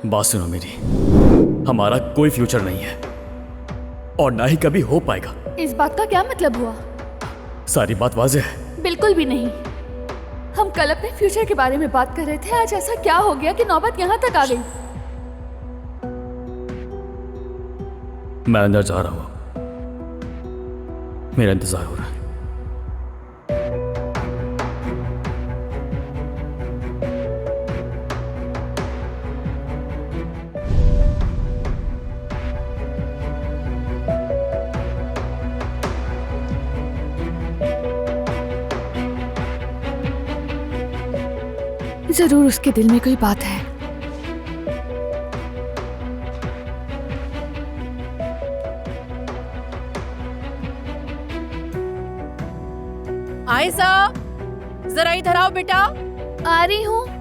बात सुनो मेरी, हमारा कोई फ्यूचर नहीं है और ना ही कभी हो पाएगा। इस बात का क्या मतलब हुआ? सारी बात वाज़ेह है। बिल्कुल भी नहीं। हम कल अपने फ्यूचर के बारे में बात कर रहे थे, आज ऐसा क्या हो गया कि नौबत यहाँ तक आ गई? मैं अंदर जा रहा हूँ, मेरा इंतजार हो रहा है। जरूर उसके दिल में कोई बात है। आयशा, जरा इधर आओ बेटा। आ रही हूँ।